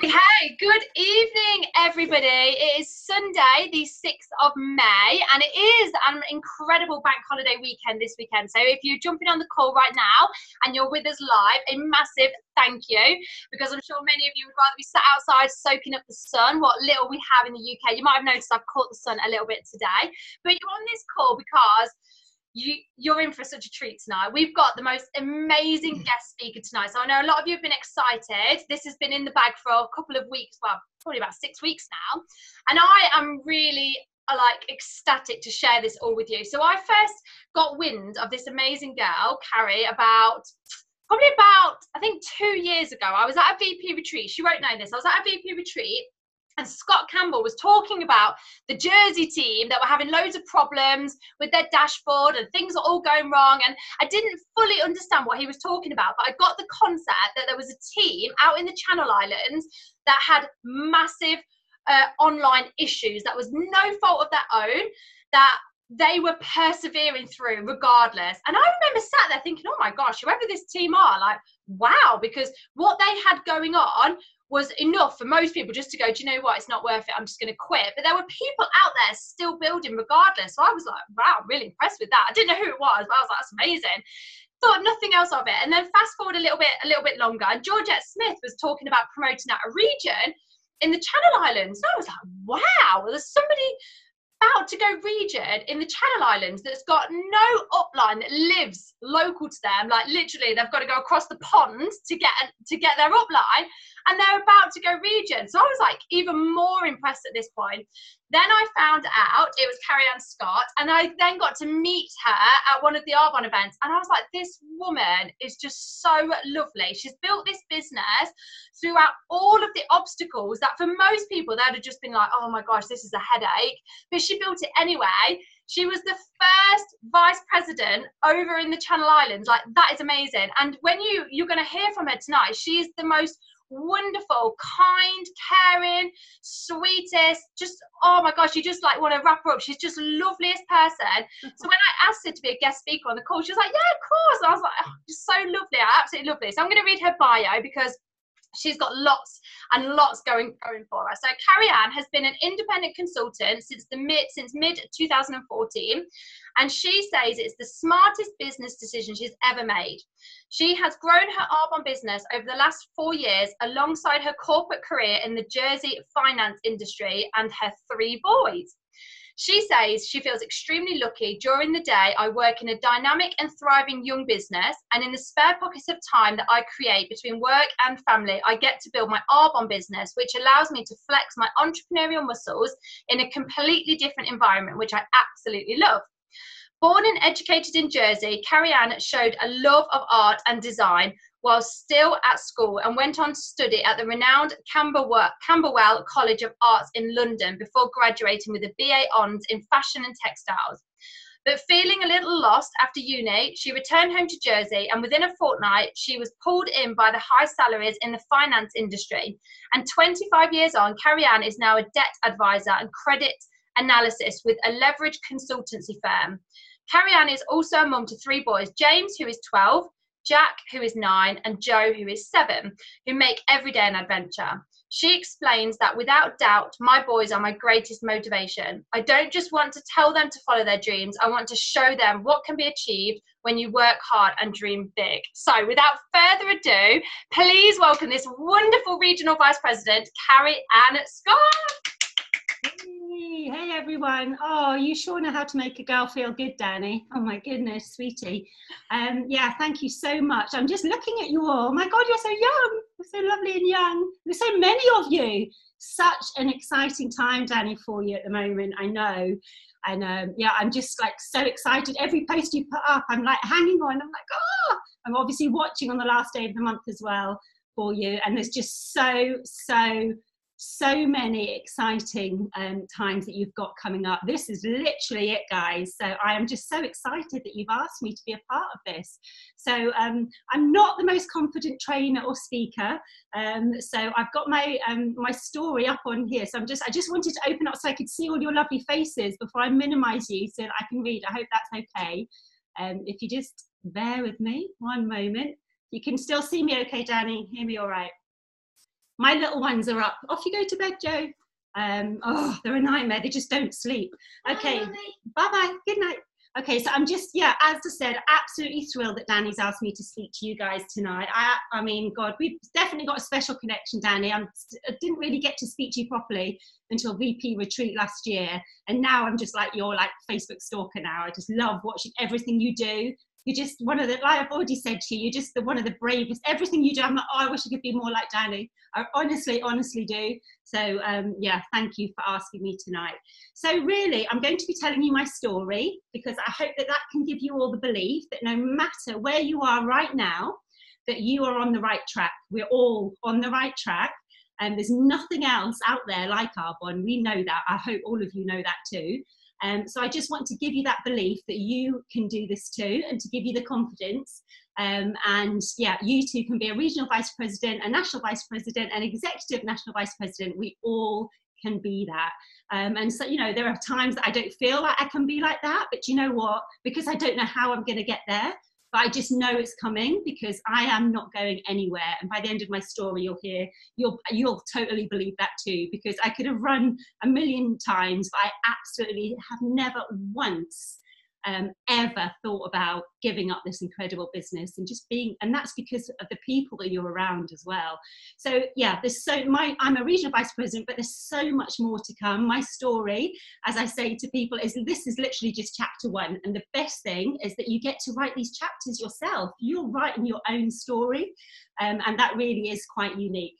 Hey, good evening, everybody. It is Sunday, the 6th of May, and it is an incredible bank holiday weekend this weekend. So if you're jumping on the call right now and you're with us live, a massive thank you, because I'm sure many of you would rather be sat outside soaking up the sun, what little we have in the UK. You might have noticed I've caught the sun a little bit today, but you're on this call because you're in for such a treat tonight. We've got the most amazing guest speaker tonight. So I know a lot of you have been excited. This has been in the bag for a couple of weeks, well, probably about 6 weeks now. And I am really ecstatic to share this all with you. So I first got wind of this amazing girl, Carey, probably about, I think 2 years ago. I was at a VP retreat. She won't know this. I was at a VP retreat, and Scott Campbell was talking about the Jersey team that were having loads of problems with their dashboard and things are all going wrong. And I didn't fully understand what he was talking about, but I got the concept that there was a team out in the Channel Islands that had massive online issues that was no fault of their own, that they were persevering through regardless. And I remember sat there thinking, oh my gosh, whoever this team are, like, wow, because what they had going on was enough for most people just to go, do you know what, it's not worth it, I'm just going to quit. But there were people out there still building regardless. So I was like, wow, I'm really impressed with that. I didn't know who it was, but I was like, that's amazing. Thought nothing else of it. And then fast forward a little bit longer, and Georgette Smith was talking about promoting out a region in the Channel Islands. And I was like, wow, there's somebody about to go region in the Channel Islands that's got no upline that lives local to them. Like literally they've got to go across the pond to get their upline, and they're about to go region. So I was like even more impressed at this point. Then I found out it was Carey S, and I then got to meet her at one of the Arbonne events, and I was like, this woman is just so lovely. She's built this business throughout all of the obstacles that for most people they'd have just been like, oh my gosh, this is a headache, but she built it anyway. She was the first vice president over in the Channel Islands. Like, that is amazing. And when you're going to hear from her tonight, she's the most wonderful, kind, caring, sweetest, just, oh my gosh, you just like want to wrap her up. She's just loveliest person. So when I asked her to be a guest speaker on the call, she was like, yeah, of course. And I was like, oh, just so lovely, absolutely lovely. So I'm going to read her bio because she's got lots and lots going for her. So Carey S has been an independent consultant since mid 2014, and she says it's the smartest business decision she's ever made. She has grown her Arbonne business over the last 4 years alongside her corporate career in the Jersey finance industry and her 3 boys. She says she feels extremely lucky. During the day, I work in a dynamic and thriving young business, and in the spare pockets of time that I create between work and family, I get to build my Arbonne business, which allows me to flex my entrepreneurial muscles in a completely different environment, which I absolutely love. Born and educated in Jersey, Carey S showed a love of art and design while still at school, and went on to study at the renowned Camberwell College of Arts in London before graduating with a BA Hons in fashion and textiles. But feeling a little lost after uni, she returned home to Jersey, and within a fortnight, she was pulled in by the high salaries in the finance industry. And 25 years on, Carey S is now a debt advisor and credit analysis with a leverage consultancy firm. Carey S is also a mum to 3 boys, James, who is 12, Jack, who is 9, and Joe, who is 7, who make every day an adventure. She explains that without doubt, my boys are my greatest motivation. I don't just want to tell them to follow their dreams. I want to show them what can be achieved when you work hard and dream big. So without further ado, please welcome this wonderful regional vice president, Carey S. Hey everyone. Oh, you sure know how to make a girl feel good, Danny. Oh my goodness, sweetie. Yeah, thank you so much. I'm just looking at you all. Oh my God, you're so young. You're so lovely and young. There's so many of you. Such an exciting time, Danny, for you at the moment, I know. And yeah, I'm just like so excited. Every post you put up, I'm like hanging on. I'm like, oh, I'm obviously watching on the last day of the month as well for you. And there's just so many exciting times that you've got coming up. This is literally it, guys. So I am just so excited that you've asked me to be a part of this. So I'm not the most confident trainer or speaker. So I've got my my story up on here. So I just wanted to open up so I could see all your lovely faces before I minimize you so that I can read. I hope that's okay. If you just bear with me one moment. You can still see me okay, Danny? Hear me all right? My little ones are up. Off you go to bed, Joe. Oh, they're a nightmare. They just don't sleep. Okay, bye-bye. Good night. Okay, so I'm just, yeah, as I said, absolutely thrilled that Danny's asked me to speak to you guys tonight. I mean, God, we've definitely got a special connection, Danny. I didn't really get to speak to you properly until VP Retreat last year. And now I'm just like, you're like Facebook stalker now. I just love watching everything you do. You're just one of the, like I've already said to you, you're just one of the bravest. Everything you do, I'm like, oh, I wish I could be more like Danny. I honestly do. So yeah, thank you for asking me tonight. So really, I'm going to be telling you my story because I hope that that can give you all the belief that no matter where you are right now, that you are on the right track. We're all on the right track. And there's nothing else out there like Arbonne. We know that. I hope all of you know that too. So I just want to give you that belief that you can do this too, and to give you the confidence. And yeah, you too can be a regional vice president, a national vice president, an executive national vice president. We all can be that. And so, you know, there are times that I don't feel like I can be like that, but you know what? Because I don't know how I'm going to get there, but I just know it's coming because I am not going anywhere. And by the end of my story, you'll hear, you'll totally believe that too, because I could have run a million times, but I absolutely have never once ever thought about giving up this incredible business and just being, and that's because of the people that you're around as well. So yeah, I'm a regional vice president, but there's so much more to come. My story, as I say to people, is this is literally just chapter 1. And the best thing is that you get to write these chapters yourself. You're writing your own story. And that really is quite unique.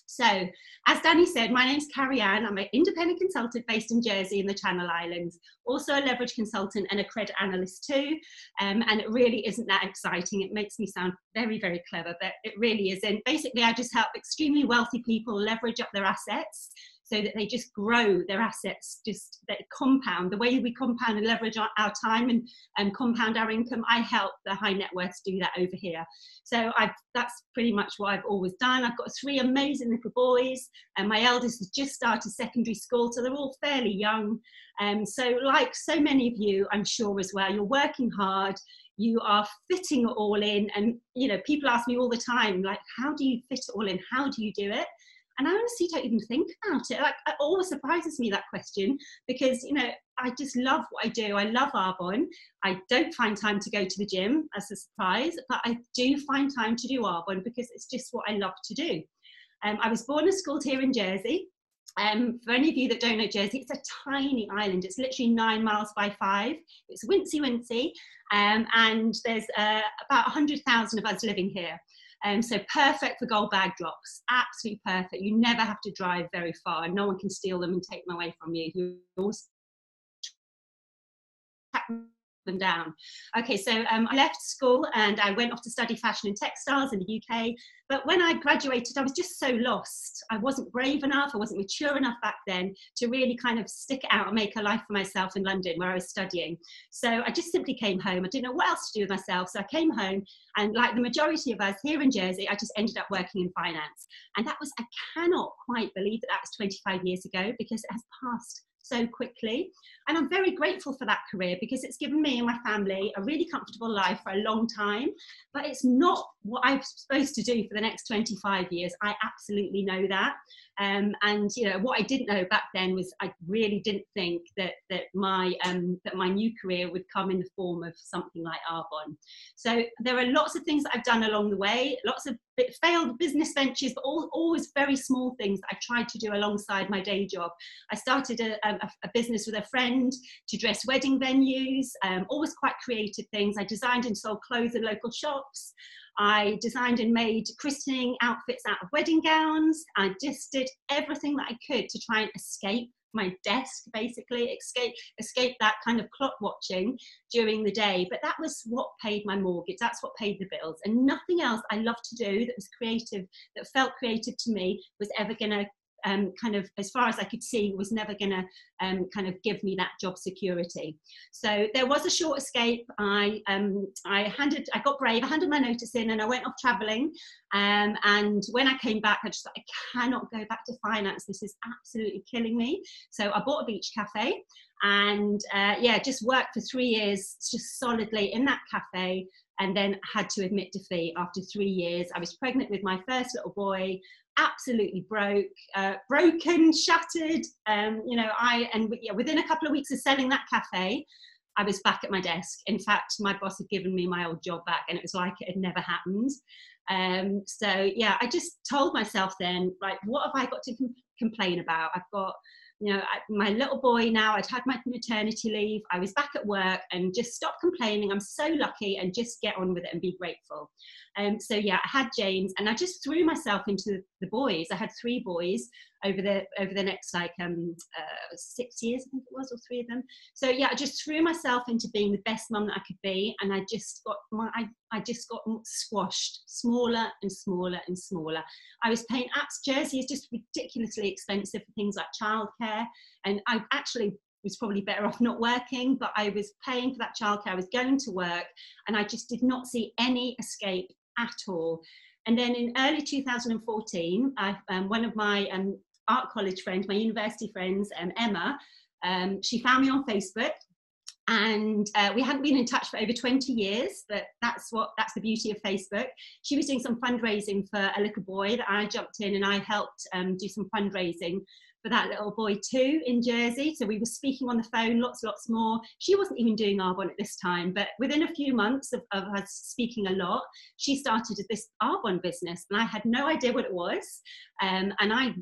So, as Danny said, my name's Carey S. I'm an independent consultant based in Jersey in the Channel Islands, also a leverage consultant and a credit analyst too. And it really isn't that exciting. It makes me sound very, very clever, but it really isn't. Basically, I just help extremely wealthy people leverage up their assets so that they just grow their assets, just that compound. The way we compound and leverage our time and compound our income, I help the high net worths do that over here. So that's pretty much what I've always done. I've got 3 amazing little boys, and my eldest has just started secondary school, so they're all fairly young. So like so many of you, I'm sure as well, you're working hard, you are fitting it all in. And, you know, people ask me all the time, like, how do you fit it all in? How do you do it? And I honestly don't even think about it. Like, it always surprises me, that question, because, you know, I just love what I do. I love Arbonne. I don't find time to go to the gym, as a surprise, but I do find time to do Arbonne because it's just what I love to do. I was born and schooled here in Jersey. For any of you that don't know Jersey, it's a tiny island. It's literally 9 miles by 5. It's wincy, and there's about 100,000 of us living here. So perfect for gold bag drops, absolutely perfect. You never have to drive very far, and no one can steal them and take them away from you. You always track them down. Okay, so I left school and I went off to study fashion and textiles in the UK. But when I graduated, I was just so lost. I wasn't brave enough, I wasn't mature enough back then to really kind of stick it out and make a life for myself in London where I was studying. So I just simply came home. I didn't know what else to do with myself. So I came home, and like the majority of us here in Jersey, I just ended up working in finance. And that was, I cannot quite believe that that was 25 years ago, because it has passed so quickly. And I'm very grateful for that career because it's given me and my family a really comfortable life for a long time, but it's not what I'm supposed to do for the next 25 years. I absolutely know that. And you know, what I didn't know back then was I really didn't think that my new career would come in the form of something like Arbonne. So there are lots of things that I've done along the way, lots of failed business ventures, but always very small things that I tried to do alongside my day job. I started a business with a friend to dress wedding venues, always quite creative things. I designed and sold clothes in local shops. I designed and made christening outfits out of wedding gowns. I just did everything that I could to try and escape my desk, basically, escape that kind of clock watching during the day. But that was what paid my mortgage. That's what paid the bills. And nothing else I loved to do that was creative, that felt creative to me, was ever going to kind of, as far as I could see, was never going to kind of give me that job security. So there was a short escape. I got brave. I handed my notice in and I went off traveling. And when I came back, I just thought, I cannot go back to finance. This is absolutely killing me. So I bought a beach cafe and yeah, just worked for 3 years, just solidly in that cafe, and then had to admit defeat after 3 years. I was pregnant with my first little boy. absolutely broken, shattered. Within a couple of weeks of selling that cafe, I was back at my desk. In fact, my boss had given me my old job back, and it was like it had never happened. I just told myself then, right, what have I got to complain about? I've got, my little boy now, I'd had my maternity leave, I was back at work, and just stop complaining. I'm so lucky, and just get on with it and be grateful. I had James, and I just threw myself into the boys. I had 3 boys over the next 6 years, I think it was, or 3 of them. So yeah, I just threw myself into being the best mum that I could be, and I just got squashed, smaller and smaller and smaller. I was paying Jersey is just ridiculously expensive for things like childcare, and I actually was probably better off not working, but I was paying for that childcare. I was going to work, and I just did not see any escape at all. And then in early 2014, one of my art college friends, my university friends, Emma, she found me on Facebook, and we hadn't been in touch for over 20 years, but that's the beauty of Facebook. She was doing some fundraising for a little boy that I jumped in, and I helped do some fundraising for that little boy too in Jersey. So we were speaking on the phone lots more. She wasn't even doing Arbonne at this time, but within a few months of us speaking a lot, she started this Arbonne business, and I had no idea what it was. And I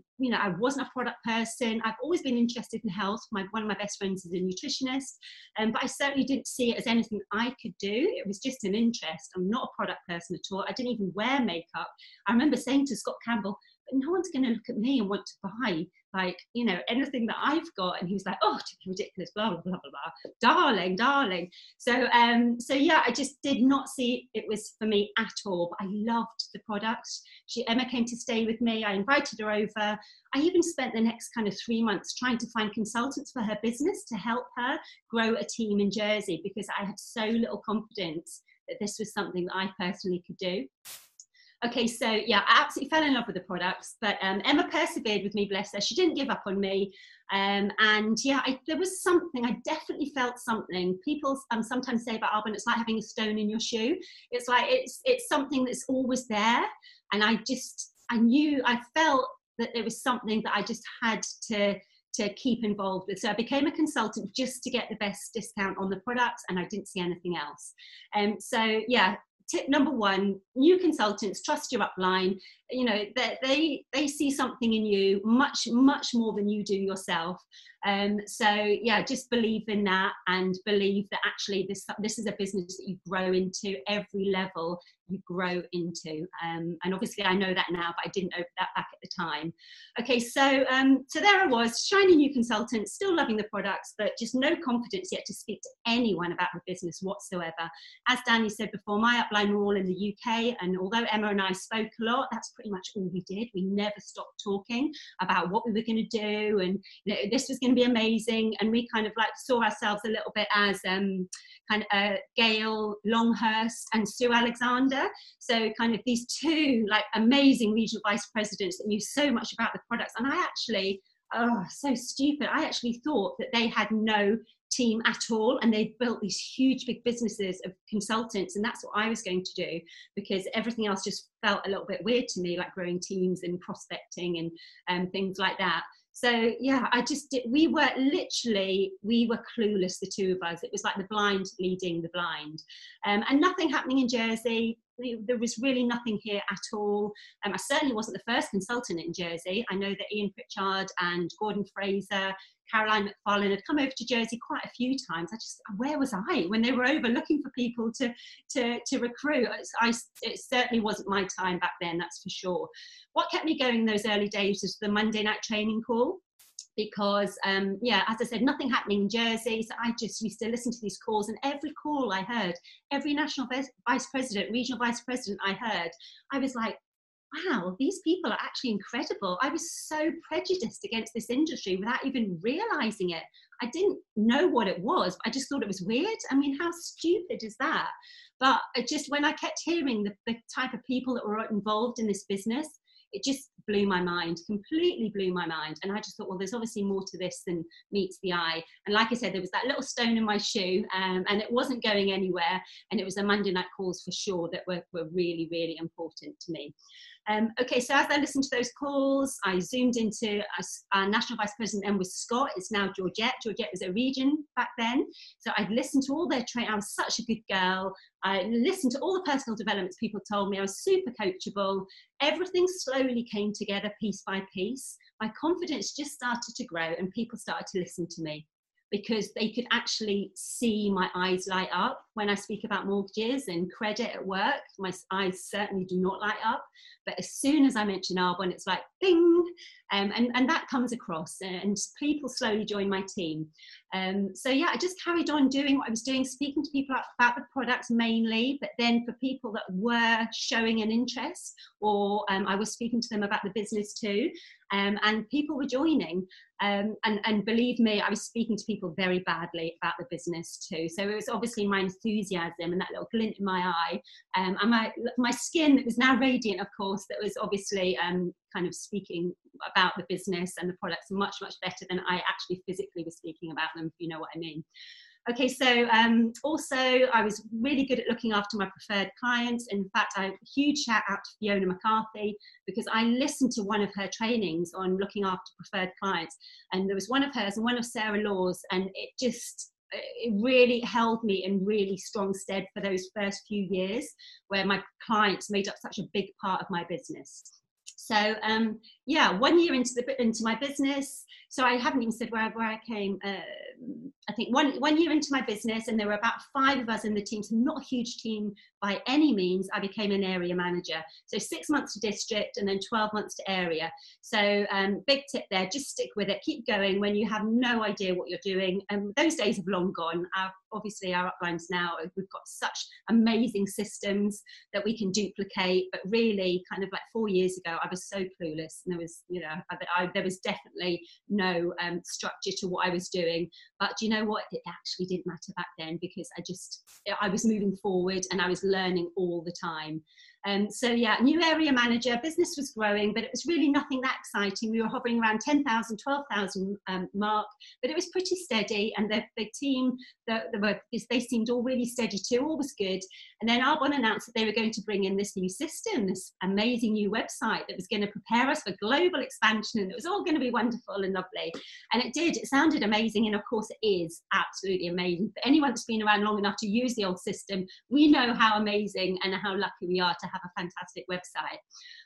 wasn't a product person. I've always been interested in health. One of my best friends is a nutritionist, but I certainly didn't see it as anything I could do. It was just an interest. I'm not a product person at all. I didn't even wear makeup. I remember saying to Scott Campbell, but no one's going to look at me and want to buy anything that I've got. And he was like, oh, it's ridiculous, blah, blah, blah, blah, blah. Darling. So I just did not see it was for me at all. But I loved the products. Emma came to stay with me. I invited her over. I even spent the next kind of 3 months trying to find consultants for her business to help her grow a team in Jersey, because I had so little confidence that this was something that I personally could do. Okay, so yeah, I absolutely fell in love with the products, but Emma persevered with me, bless her. She didn't give up on me. There was something, I definitely felt something. People sometimes say about Arbonne, it's like having a stone in your shoe. It's like, it's something that's always there. And I felt that there was something that I just had to keep involved with. So I became a consultant just to get the best discount on the products, and I didn't see anything else. Tip number 1, new consultants, trust your upline. They see something in you much more than you do yourself. Just believe in that, and believe that actually this is a business that you grow into every level you grow into. And obviously I know that now, but I didn't know that back at the time. Okay, so there I was, shiny new consultant, still loving the products, but just no confidence yet to speak to anyone about the business whatsoever. As Danny said before, my upline were all in the UK, and although Emma and I spoke a lot, that's pretty much all we did. We never stopped talking about what we were going to do, and this was going to be amazing. And we kind of saw ourselves a little bit as Gail Longhurst and Sue Alexander. So kind of these 2 amazing regional vice presidents that knew so much about the products. And I actually, so stupid, I actually thought that they had no team at all, and they built these huge big businesses of consultants, and that's what I was going to do, because everything else just felt a little bit weird to me, like growing teams and prospecting and things like that. So yeah, we were clueless, the 2 of us. It was like the blind leading the blind, and nothing happening in Jersey. There was really nothing here at all. I certainly wasn't the first consultant in Jersey. I know that Ian Pritchard and Gordon Fraser, Caroline McFarlane had come over to Jersey quite a few times. Where was I when they were over looking for people to recruit? It certainly wasn't my time back then, that's for sure. What kept me going in those early days was the Monday night training call, because as I said, nothing happening in Jersey. So I just used to listen to these calls, and every call I heard, every national vice president, regional vice president I heard, I was like, wow, these people are actually incredible. I was so prejudiced against this industry without even realizing it. I didn't know what it was. I just thought it was weird. I mean, how stupid is that? But when I kept hearing the type of people that were involved in this business, it just blew my mind, completely blew my mind. And I just thought, well, there's obviously more to this than meets the eye. And like I said, there was that little stone in my shoe, and it wasn't going anywhere. And it was the Monday night calls for sure that were really, really important to me. Okay, so as I listened to those calls, I zoomed into our national vice president then was Scott. It's now Georgette. Georgette was a region back then. So I'd listened to all their training. I was such a good girl. I listened to all the personal developments people told me. I was super coachable. Everything slowly came together piece by piece. My confidence just started to grow and people started to listen to me, because they could actually see my eyes light up when I speak about mortgages and credit at work. My eyes certainly do not light up, but as soon as I mention Arbonne, it's like bing, and that comes across, and people slowly join my team. So yeah, I just carried on doing what I was doing, speaking to people about the products mainly, but then for people that were showing an interest, or I was speaking to them about the business too, and people were joining. And believe me, I was speaking to people very badly about the business too. So it was obviously my enthusiasm and that little glint in my eye, and my skin that was now radiant, of course, that was obviously kind of speaking about the business and the products much, much better than I actually physically was speaking about them, if you know what I mean. Okay, so also I was really good at looking after my preferred clients. In fact, a huge shout out to Fiona McCarthy, because I listened to one of her trainings on looking after preferred clients, and there was one of hers and one of Sarah Law's, and it really held me in really strong stead for those first few years where my clients made up such a big part of my business. So yeah, 1 year into my business, so I haven't even said where I came. I think one year into my business, and there were about 5 of us in the team, so not a huge team by any means. I became an area manager. So 6 months to district and then 12 months to area. So big tip there, just stick with it, keep going when you have no idea what you're doing. Those days have long gone. Obviously our uplines now, we've got such amazing systems that we can duplicate, but really kind of like 4 years ago, I was so clueless, and there was, you know, there was definitely no structure to what I was doing. But you know what, it actually didn't matter back then, because I was moving forward and I was learning all the time. So yeah, new area manager, business was growing, but it was really nothing that exciting. We were hovering around 10,000, 12,000 mark, but it was pretty steady, and the team, they seemed all really steady too, all was good. And then Arbonne announced that they were going to bring in this new system, this amazing new website that was going to prepare us for global expansion, and it was all going to be wonderful and lovely. And it did, it sounded amazing, and of course it is absolutely amazing. For anyone that's been around long enough to use the old system, we know how amazing and how lucky we are to have a fantastic website.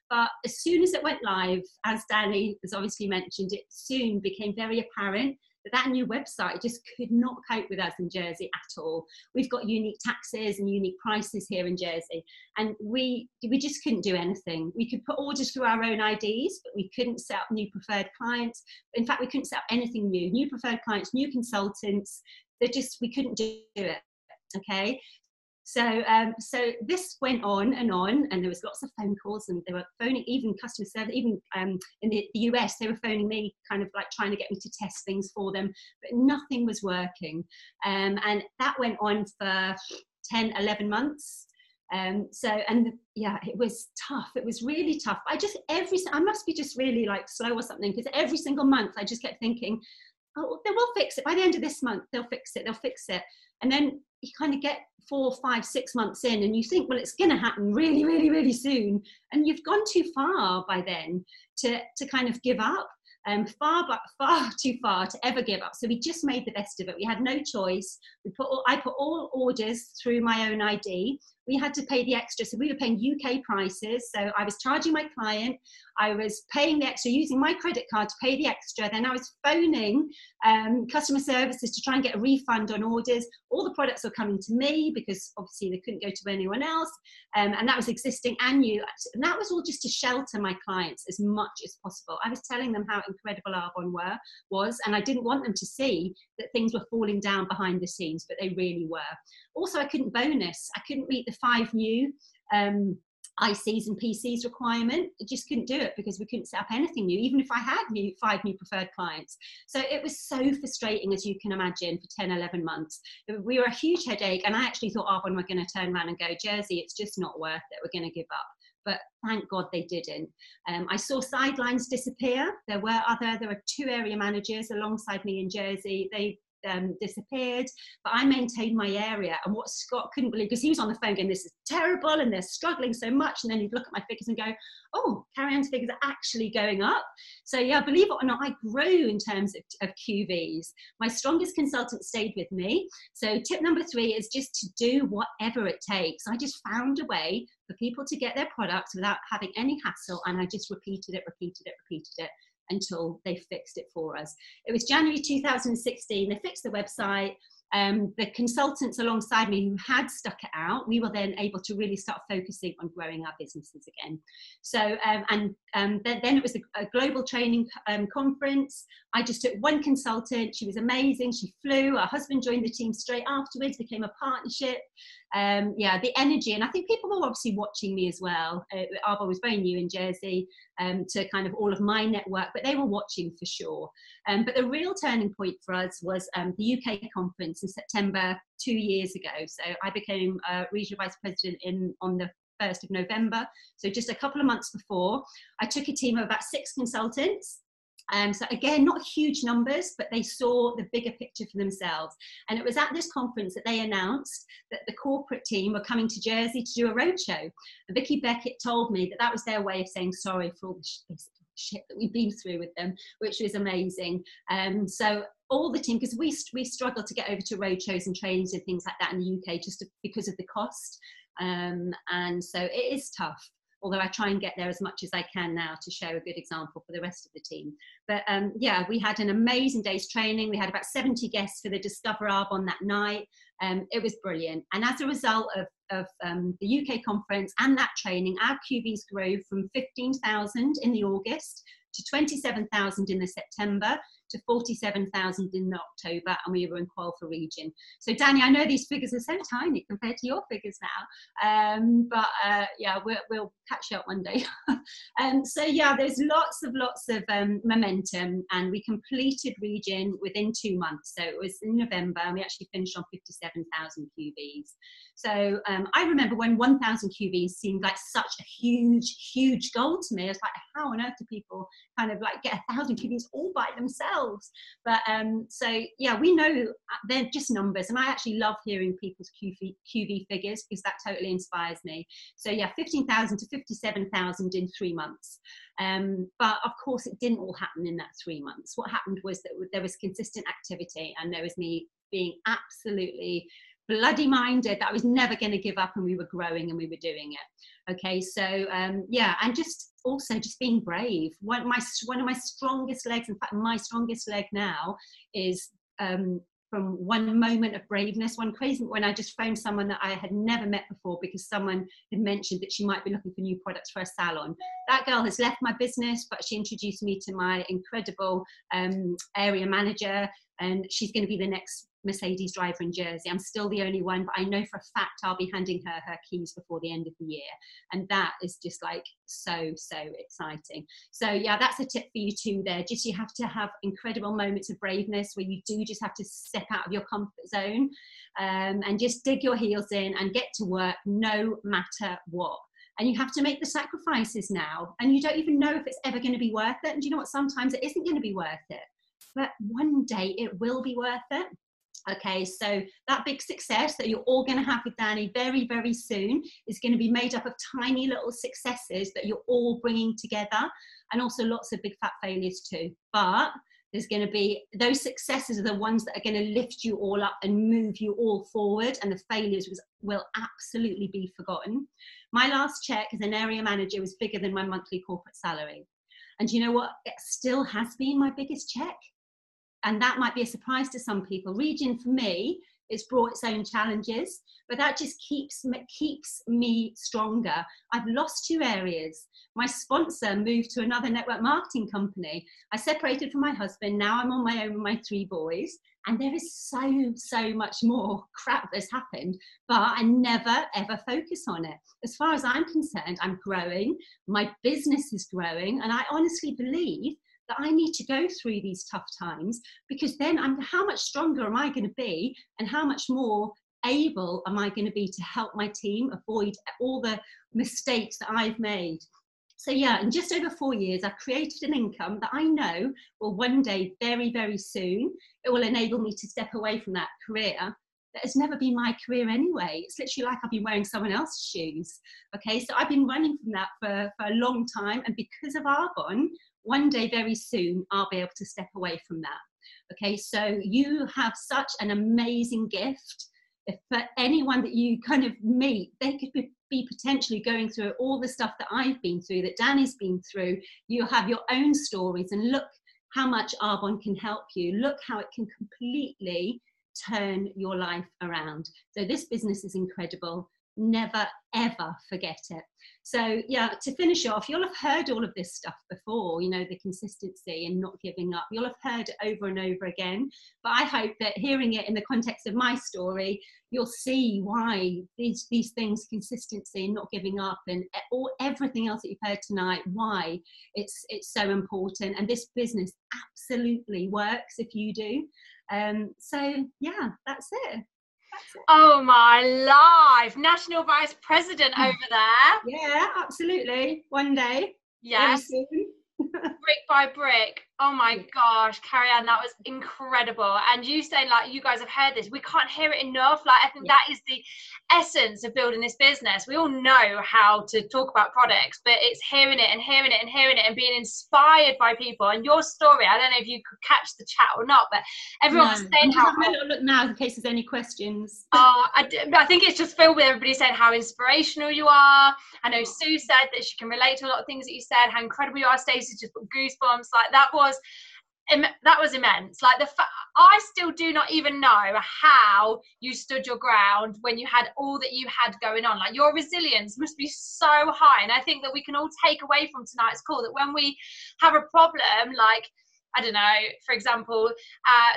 But as soon as it went live, as Danny has obviously mentioned, it soon became very apparent that new website just could not cope with us in Jersey at all. We've got unique taxes and unique prices here in Jersey, and we just couldn't do anything. We could put orders through our own IDs, but we couldn't set up new preferred clients. In fact, we couldn't set up anything new preferred clients, new consultants. We couldn't do it. Okay. So this went on, and there was lots of phone calls, and they were phoning, even customer service, even in the US, they were phoning me, kind of like trying to get me to test things for them, but nothing was working. And that went on for 10, 11 months. Yeah, it was tough. It was really tough. I must be just really like slow or something, because every single month I just kept thinking, oh, they will fix it. By the end of this month, they'll fix it. And then you kind of get 4, 5, 6 months in, and you think, well, it's going to happen really, really, really soon. And you've gone too far by then to kind of give up. Far too far to ever give up. So we just made the best of it. We had no choice. I put all orders through my own ID. We had to pay the extra. So we were paying UK prices. So I was charging my client. I was paying the extra, using my credit card to pay the extra. Then I was phoning customer services to try and get a refund on orders. All the products were coming to me because obviously they couldn't go to anyone else. And that was existing and new. And that was all just to shelter my clients as much as possible. I was telling them how incredible Arbonne was, and I didn't want them to see that things were falling down behind the scenes, but they really were. Also, I couldn't bonus. I couldn't meet the 5 new ICs and PCs requirement. I just couldn't do it because we couldn't set up anything new, even if I had 5 new preferred clients. So it was so frustrating, as you can imagine, for 10, 11 months. We were a huge headache, and I actually thought Arbonne were going to turn around and go, Jersey, it's just not worth it. We're going to give up. But thank God they didn't. I saw sidelines disappear. There were 2 area managers alongside me in Jersey. They disappeared, but I maintained my area. And what Scott couldn't believe, because he was on the phone going, this is terrible and they're struggling so much, and then he'd look at my figures and go, oh, Carey Ann's figures are actually going up. So yeah, believe it or not, I grew in terms of QVs. My strongest consultant stayed with me. So tip number 3 is just to do whatever it takes. I just found a way for people to get their products without having any hassle, and I just repeated it until they fixed it for us. It was January 2016, they fixed the website. The consultants alongside me who had stuck it out, we were then able to really start focusing on growing our businesses again. So, then it was a global training conference. I just took one consultant. She was amazing. She flew. Her husband joined the team straight afterwards, became a partnership. Yeah, the energy. And I think people were obviously watching me as well. Arbo was very new in Jersey to kind of all of my network, but they were watching for sure. But the real turning point for us was the UK conference in September 2 years ago. So I became regional vice president on the 1st of November. So just a couple of months before, I took a team of about 6 consultants. So again, not huge numbers, but they saw the bigger picture for themselves. And it was at this conference that they announced that the corporate team were coming to Jersey to do a roadshow. And Vicky Beckett told me that that was their way of saying sorry for all the shit that we've been through with them, which was amazing. So all the team, because we struggle to get over to roadshows and trainings and things like that in the UK just because of the cost. And so it is tough. Although I try and get there as much as I can now to show a good example for the rest of the team. But yeah, we had an amazing day's training. We had about 70 guests for the Discover Arb on that night. It was brilliant. And as a result of the UK conference and that training, our QVs grew from 15,000 in the August to 27,000 in the September to 47,000 in October, and we were in qual for region. So Danny, I know these figures are so tiny compared to your figures now, but yeah, we'll catch you up one day. So yeah, there's lots of momentum, and we completed region within 2 months. So it was in November, and we actually finished on 57,000 QVs. So I remember when 1,000 QVs seemed like such a huge goal to me. I was like, how on earth do people kind of like get 1,000 QVs all by themselves? But so yeah, we know they're just numbers, and I actually love hearing people's QV figures because that totally inspires me. So yeah, 15,000 to 57,000 in 3 months. But of course it didn't all happen in that 3 months. What happened was that there was consistent activity, and there was me being absolutely bloody minded that I was never going to give up, and we were growing and we were doing it. Okay, so yeah, and just also just being brave. One of my strongest legs, in fact my strongest leg now, is from one moment of braveness, when I just phoned someone that I had never met before because someone had mentioned that she might be looking for new products for a salon. That girl has left my business, but she introduced me to my incredible area manager, and she's going to be the next Mercedes driver in Jersey. I'm still the only one, but I know for a fact I'll be handing her keys before the end of the year. And that is just like so exciting. So yeah, that's a tip for you too there. Just you have to have incredible moments of braveness where you do just have to step out of your comfort zone and just dig your heels in and get to work no matter what. And you have to make the sacrifices now, and you don't even know if it's ever going to be worth it. And you know what, sometimes it isn't going to be worth it, but one day it will be worth it. Okay, so that big success that you're all going to have with Danny very soon is going to be made up of tiny little successes that you're all bringing together, and also lots of big fat failures too. But there's going to be, those successes are the ones that are going to lift you all up and move you all forward, and the failures will absolutely be forgotten. My last check as an area manager was bigger than my monthly corporate salary. And you know what? It still has been my biggest check. And that might be a surprise to some people. Region for me, it's brought its own challenges, but that just keeps me stronger. I've lost 2 areas. My sponsor moved to another network marketing company. I separated from my husband. Now I'm on my own with my 3 boys. And there is so much more crap that's happened, but I never ever focus on it. As far as I'm concerned, I'm growing. My business is growing. And I honestly believe that I need to go through these tough times, because then how much stronger am I going to be, and how much more able am I going to be to help my team avoid all the mistakes that I've made. So yeah, in just over 4 years, I've created an income that I know will one day, very, very soon, it will enable me to step away from that career that has never been my career anyway. It's literally like I've been wearing someone else's shoes. Okay, so I've been running from that for a long time. And because of Arbonne, one day, very soon, I'll be able to step away from that. Okay, so you have such an amazing gift. If for anyone that you kind of meet, they could be potentially going through all the stuff that I've been through, that Danny's been through. You have your own stories, and look how much Arbonne can help you. Look how it can completely turn your life around. So this business is incredible. Never, ever forget it. So yeah, to finish off, you'll have heard all of this stuff before, you know, the consistency and not giving up. You'll have heard it over and over again, but I hope that hearing it in the context of my story, you'll see why these things, consistency and not giving up, and everything else that you've heard tonight, why it's so important. And this business absolutely works if you do. So yeah, that's it. Oh my life, National Vice President over there. Yeah, absolutely. One day. Yes. Very soon. Brick by brick. Oh my gosh, Carey Ann, that was incredible. And you saying, like, you guys have heard this, we can't hear it enough. Like, I think that is the essence of building this business. We all know how to talk about products, but it's hearing it and hearing it and hearing it and being inspired by people. And your story, I don't know if you could catch the chat or not, but everyone was saying how. I'm having a look now in case there's any questions. I think it's just filled with everybody saying how inspirational you are. I know Sue said that she can relate to a lot of things that you said, how incredible you are. Stacey just put goosebumps. Like, that was immense. Like, I still do not even know how you stood your ground when you had all that you had going on. Like, your resilience must be so high. And I think that we can all take away from tonight's call that when we have a problem, like, I don't know, for example,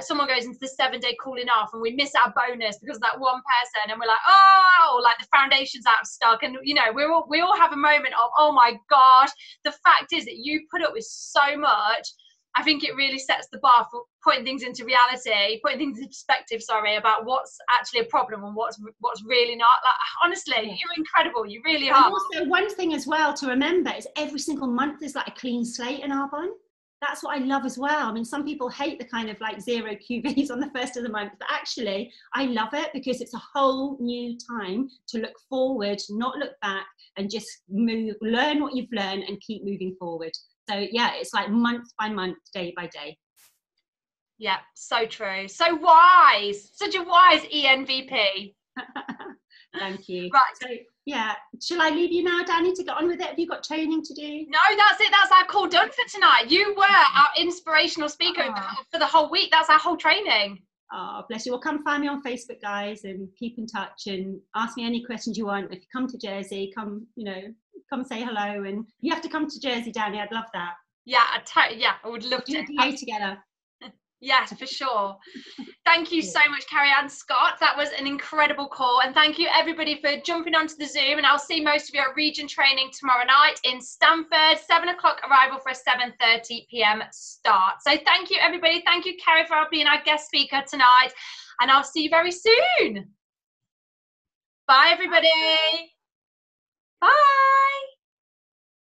someone goes into the 7-day cooling off and we miss our bonus because of that one person, and we're like, oh, like the foundation's out of stock. And, you know, we all have a moment of, oh my gosh. The fact is that you put up with so much. I think it really sets the bar for putting things into reality, putting things into perspective, about what's actually a problem and what's really not. Like, honestly, you're incredible. You really are. And also, one thing as well to remember is every single month is like a clean slate in Arbonne. That's what I love as well. I mean, some people hate the kind of like zero QVs on the first of the month, but actually I love it because it's a whole new time to look forward, not look back, and just move, learn what you've learned and keep moving forward. So yeah, it's like month by month, day by day. Yeah, so true. So wise. Such a wise ENVP. Thank you. Right. So yeah, shall I leave you now, Danny, to get on with it? Have you got training to do? No, that's it. That's our call done for tonight. You were our inspirational speaker for the whole week. That's our whole training. Oh, bless you. Well, come find me on Facebook, guys, and keep in touch and ask me any questions you want. If you come to Jersey, come say hello. And you have to come to Jersey, Danny. I'd love that. Yeah, I would love to. Do a DA together. Yes, for sure. Thank you so much, Carey Ann Scott. That was an incredible call. And thank you, everybody, for jumping onto the Zoom. And I'll see most of you at region training tomorrow night in Stamford, 7 o'clock arrival for a 7:30 p.m. start. So thank you, everybody. Thank you, Carey, for being our guest speaker tonight. And I'll see you very soon. Bye, everybody. Bye.